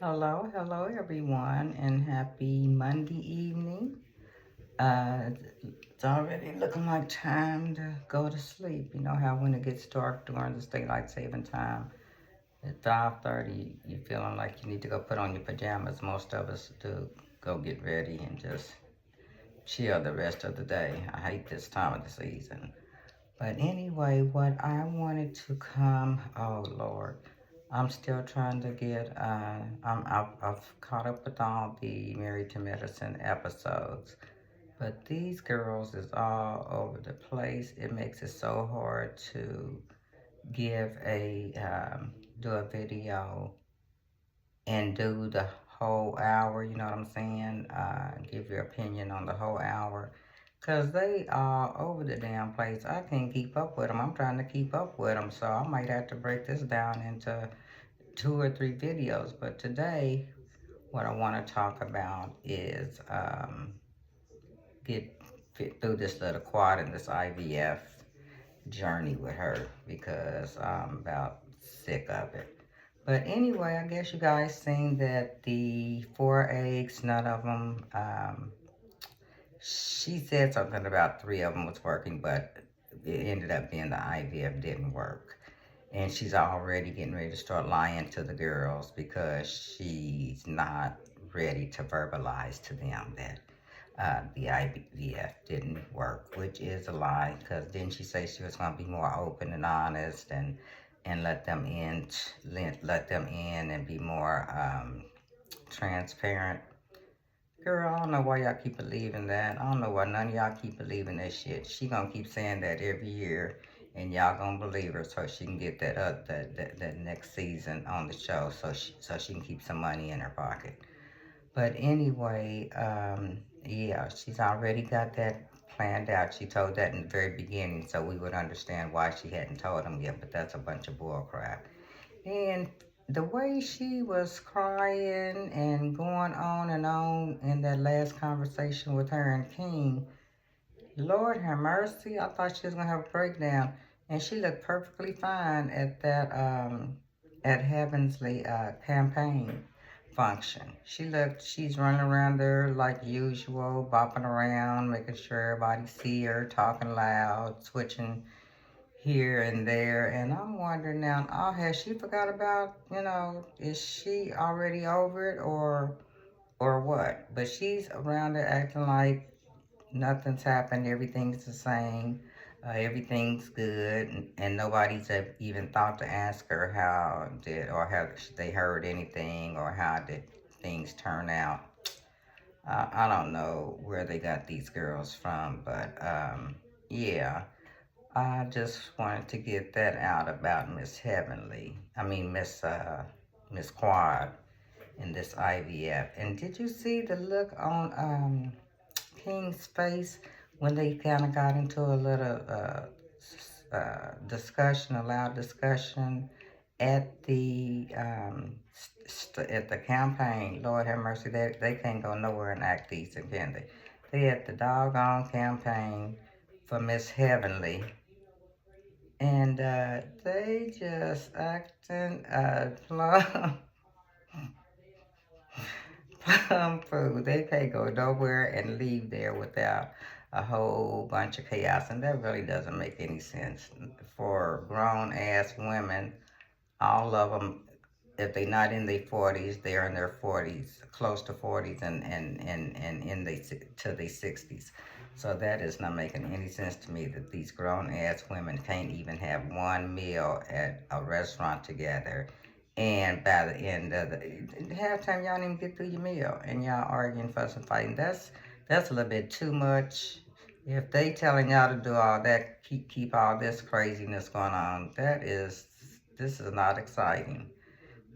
Hello everyone, and happy Monday evening. Uh, it's already looking like time to go to sleep. You know how when it gets dark during this daylight saving time, at 5:30, you're feeling like you need to go put on your pajamas. Most of us do. Go get ready and just chill the rest of the day. I hate this time of the season. But anyway, what I wanted to come, oh Lord, I'm still trying to get, I've caught up with all the Married to Medicine episodes, but these girls is all over the place. It makes it so hard to give do a video and do the whole hour, you know what I'm saying? Give your opinion on the whole hour. Because they are over the damn place. I can't keep up with them. I'm trying to keep up with them. So I might have to break this down into 2 or 3 videos. But today, what I want to talk about is get fit through this little quad and this IVF journey with her because I'm about sick of it. But anyway, I guess you guys seen that the 4 eggs, none of them, she said something about 3 of them was working, but it ended up being the IVF didn't work. And she's already getting ready to start lying to the girls because she's not ready to verbalize to them that the IVF didn't work, which is a lie. Because didn't she say she was going to be more open and honest and let them in and be more transparent? Girl, I don't know why y'all keep believing that. I don't know why none of y'all keep believing that shit. She gonna keep saying that every year, and y'all gonna believe her so she can get that next season on the show, so she can keep some money in her pocket. But anyway, yeah, she's already got that planned out. She told that in the very beginning, so we would understand why she hadn't told them yet. But that's a bunch of bull crap. And the way she was crying and going on in that last conversation with her and King, Lord have mercy, I thought she was gonna have a breakdown. And she looked perfectly fine at that at Heavensley campaign function. She's running around there like usual, bopping around, making sure everybody see her, talking loud, switching here and there, and I'm wondering now, oh, has she forgot about, is she already over it or what? But she's around there acting like nothing's happened, everything's the same, everything's good, and nobody's even thought to ask her how did or have they heard anything or how did things turn out. I don't know where they got these girls from, but yeah. I just wanted to get that out about Miss Heavenly. I mean, Miss Quad in this IVF. And did you see the look on King's face when they kind of got into a little discussion, a loud discussion at the at the campaign? Lord have mercy, they can't go nowhere and act decent, can they? They at the doggone campaign for Miss Heavenly, and they just acting plum food. They can't go nowhere and leave there without a whole bunch of chaos, and that really doesn't make any sense for grown ass women. All of them, if they're not in their 40s, they're in their 40s, close to 40s, and in they to their 60s. So that is not making any sense to me that these grown ass women can't even have one meal at a restaurant together. And by the end of the halftime, y'all didn't even get through your meal, and y'all arguing, fussing, fighting. That's a little bit too much. If they telling y'all to do all that, keep all this craziness going on, this is not exciting.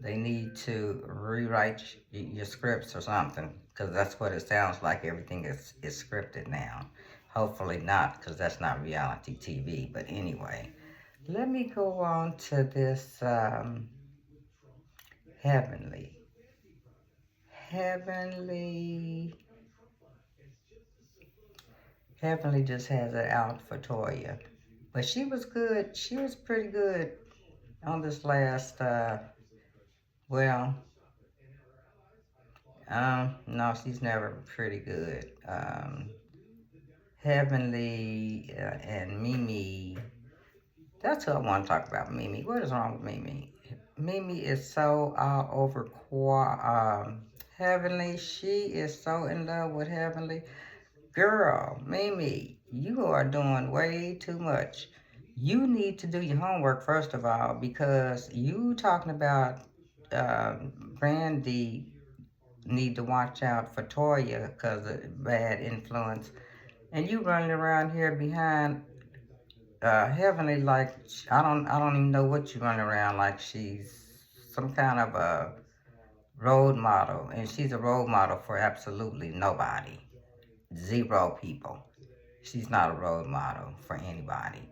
They need to rewrite your scripts or something, because that's what it sounds like. Everything is scripted now. Hopefully not, because that's not reality TV. But anyway, let me go on to this Heavenly. Heavenly. Heavenly just has it out for Toya. But she was good. She was pretty good on this last, well, No, she's never pretty good. Heavenly and Mimi, that's who I want to talk about. Mimi, what is wrong with Mimi? Mimi is so all over Heavenly. She is so in love with Heavenly. Girl, Mimi, you are doing way too much. You need to do your homework first of all because you talking about Brandy need to watch out for Toya because of bad influence, and you running around here behind Heavenly like I don't even know what you running around like she's some kind of a role model, and she's a role model for absolutely nobody, zero people. She's not a role model for anybody.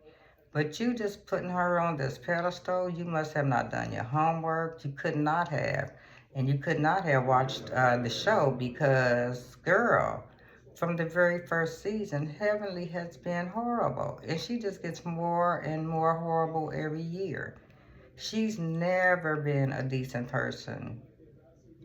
But you just putting her on this pedestal, you must have not done your homework. You could not have. And you could not have watched the show because, girl, from the very first season, Heavenly has been horrible. And she just gets more and more horrible every year. She's never been a decent person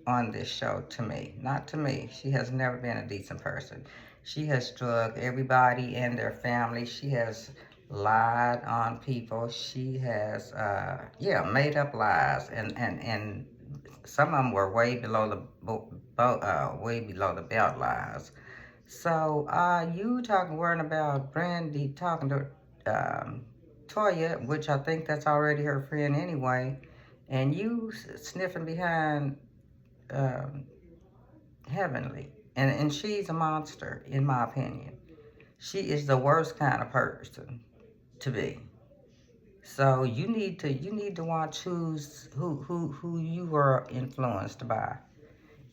on this show to me. Not to me. She has never been a decent person. She has drugged everybody and their family. She has lied on people. She has, made up lies. And some of them were way below way below the belt lies. So, you talking, worrying about Brandy talking to Toya, which I think that's already her friend anyway, and you sniffing behind um, Heavenly. And she's a monster, in my opinion. She is the worst kind of person to be. So you need to watch who you were influenced by.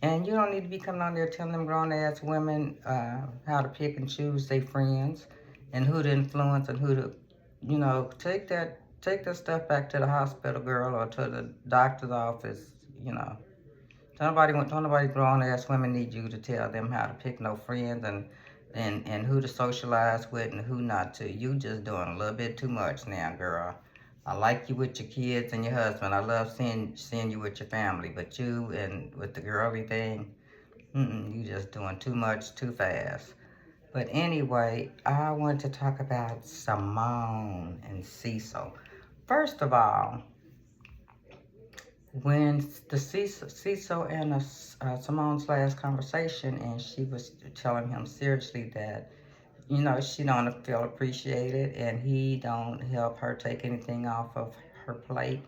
And you don't need to be coming on there telling them grown ass women how to pick and choose their friends and who to influence and who to, take that stuff back to the hospital, girl, or to the doctor's office. You know, don't nobody grown ass women need you to tell them how to pick no friends and who to socialize with and who not to. You just doing a little bit too much now, girl. I like you with your kids and your husband. I love seeing you with your family, but you and with the girly thing, you just doing too much too fast. But anyway, I want to talk about Simone and Cecil. First of all, when the Cecil and Simone's last conversation, and she was telling him seriously that she don't feel appreciated, and he don't help her take anything off of her plate.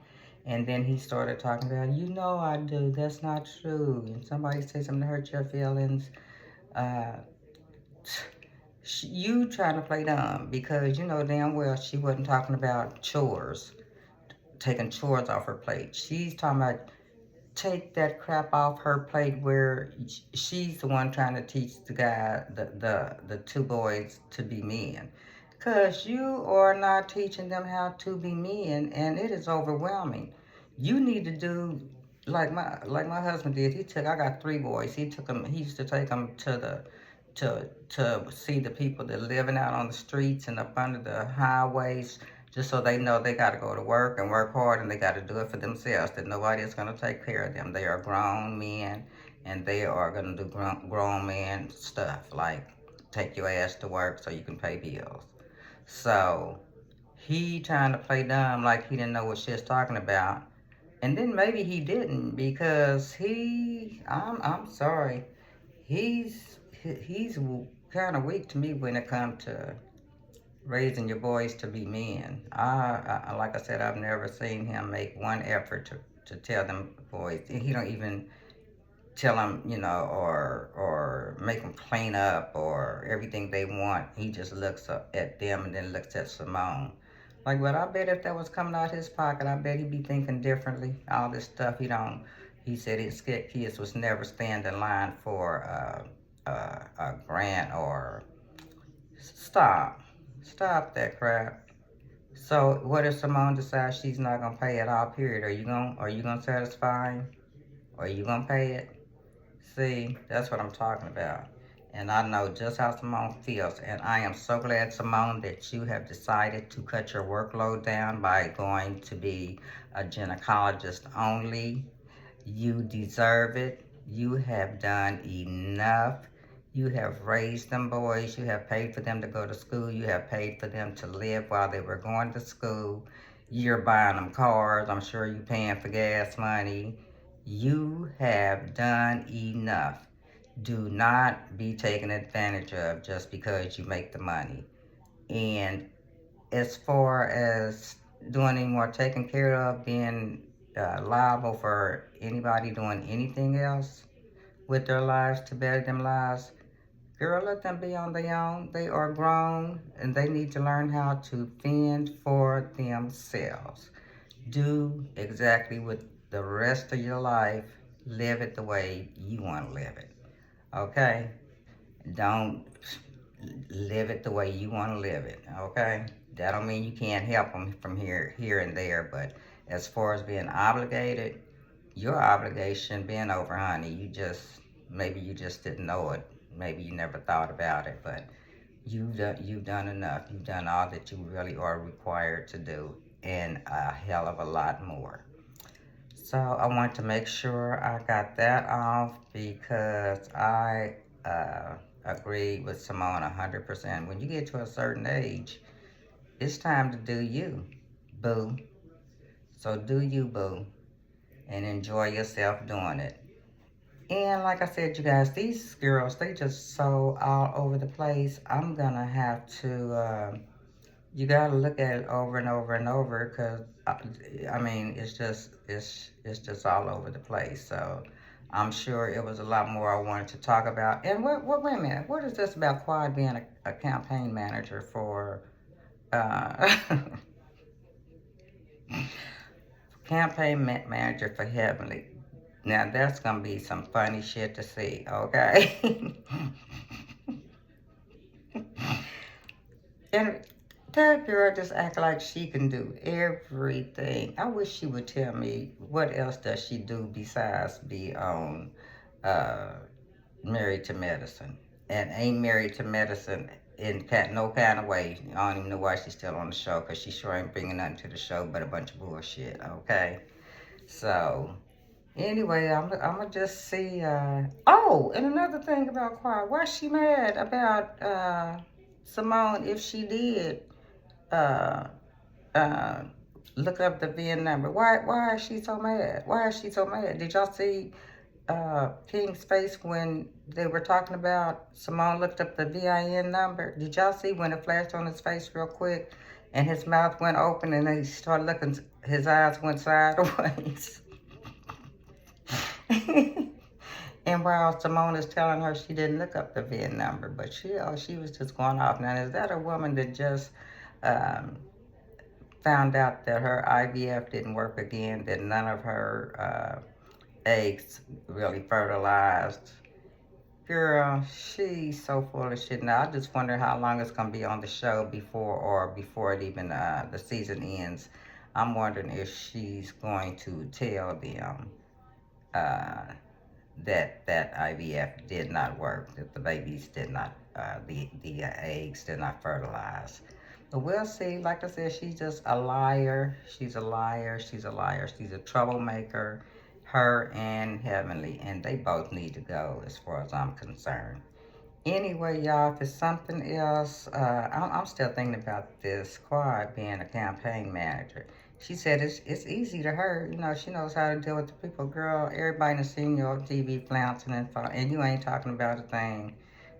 And then he started talking about, I do. That's not true. And somebody said something to hurt your feelings. Uh, you trying to play dumb because you know damn well she wasn't talking about chores, taking chores off her plate. She's talking about take that crap off her plate where she's the one trying to teach the guy, the two boys to be men. Because you are not teaching them how to be men, and it is overwhelming. You need to do like my husband did. I got three boys. He used to take them to see the people that are living out on the streets and up under the highways, just so they know they got to go to work and work hard, and they got to do it for themselves, that nobody is going to take care of them. They are grown men, and they are going to do grown man stuff like take your ass to work so you can pay bills. So he trying to play dumb like he didn't know what shit's talking about. And then maybe he didn't because I'm sorry, he's kind of weak to me when it comes to raising your boys to be men. Like I said, I've never seen him make one effort to tell them boys. He don't even tell them, or make them clean up or everything they want. He just looks up at them and then looks at Simone. Like, but I bet if that was coming out his pocket, I bet he'd be thinking differently. All this stuff he don't. He said his kids was never stand in line for a grant or stop. Stop that crap. So what if Simone decides she's not gonna pay it all? Period. Are you gonna satisfy him? Or are you gonna pay it? See, that's what I'm talking about. And I know just how Simone feels. And I am so glad, Simone, that you have decided to cut your workload down by going to be a gynecologist only. You deserve it. You have done enough. You have raised them boys. You have paid for them to go to school. You have paid for them to live while they were going to school. You're buying them cars. I'm sure you're paying for gas money. You have done enough. Do not be taken advantage of just because you make the money. And as far as doing any more taking care of, being liable for anybody doing anything else with their lives to better them lives, girl, let them be on their own. They are grown and they need to learn how to fend for themselves. Do exactly with the rest of your life. Live it the way you want to live it. Okay? Don't live it the way you want to live it. Okay? That don't mean you can't help them from here and there, but as far as being obligated, your obligation being over, honey. Maybe you just didn't know it. Maybe you never thought about it, but you've done enough. You've done all that you really are required to do, and a hell of a lot more. So I want to make sure I got that off because I agree with Simone 100%. When you get to a certain age, it's time to do you, boo. So do you, boo, and enjoy yourself doing it. And like I said, you guys, these girls, they just so all over the place. I'm gonna have to, you gotta look at it over and over and over because, I mean, it's just all over the place. So I'm sure it was a lot more I wanted to talk about. And wait a minute, what is this about Quad being a campaign manager for, uh, manager for Heavenly? Now that's gonna be some funny shit to see, okay? And that girl just act like she can do everything. I wish she would tell me what else does she do besides be on uh, Married to Medicine. And ain't Married to Medicine in no kind of way. I don't even know why she's still on the show because she sure ain't bringing nothing to the show but a bunch of bullshit, okay? So, anyway, I'm gonna just see. Oh, and another thing about Quiet. Why she mad about Simone if she did uh, uh, look up the VIN number? Why is she so mad? Why is she so mad? Did y'all see King's face when they were talking about Simone looked up the VIN number? Did y'all see when it flashed on his face real quick and his mouth went open and he started looking, his eyes went sideways? And while Simone is telling her she didn't look up the VIN number, but she was just going off. Now, is that a woman that just um, found out that her IVF didn't work again, that none of her eggs really fertilized? Girl, she's so full of shit. Now, I just wonder how long it's going to be on the show before it even, the season ends. I'm wondering if she's going to tell them uh, that IVF did not work, that the babies did not, the eggs did not fertilize. But we'll see. Like I said, she's just a liar. She's a liar. She's a liar. She's a troublemaker. Her and Heavenly, and they both need to go as far as I'm concerned. Anyway, y'all, if it's something else, I'm still thinking about this Quad being a campaign manager. She said it's easy to her. You know, she knows how to deal with the people. Girl, everybody done seen you on TV flouncing and you ain't talking about a thing.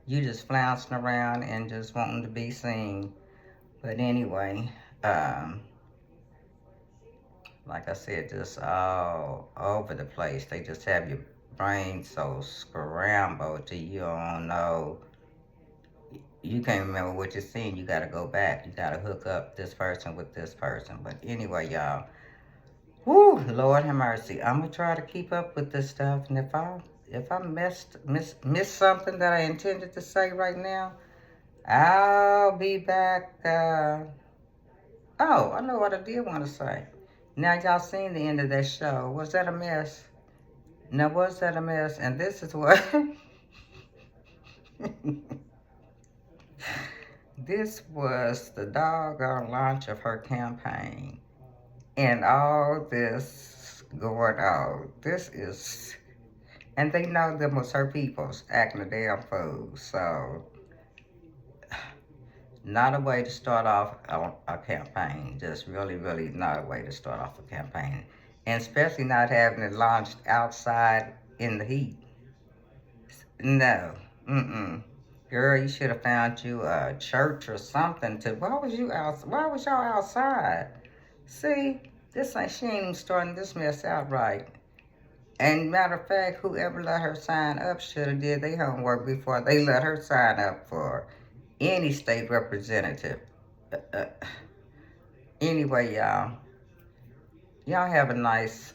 You just flouncing around and just wanting to be seen. But anyway, um, like I said, just all over the place. They just have your brain so scrambled till you don't know, you can't remember what you're seeing. You got to go back. You got to hook up this person with this person. But anyway, y'all, whoo, Lord have mercy. I'm gonna try to keep up with this stuff, and if I missed something that I intended to say right now, I'll be back. Oh, I know what I did want to say. Now y'all seen the end of that show. Was that a mess? Now was that a mess? And this is what. This was the doggone launch of her campaign. And all this going on. This is, And they know them was her peoples acting a damn fool. So, not a way to start off a campaign. Just really, really not a way to start off a campaign. And especially not having it launched outside in the heat. No. Mm-mm. Girl, you should have found you a church or something to. Why was y'all outside? See, she ain't even starting this mess out right. And matter of fact, whoever let her sign up should have did their homework before they let her sign up for any state representative. Uh, anyway, y'all have a nice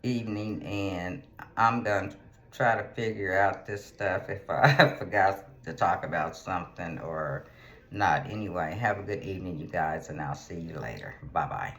evening, and I'm gonna try to figure out this stuff if I forgot to talk about something or not. Anyway, have a good evening, you guys, and I'll see you later. Bye bye.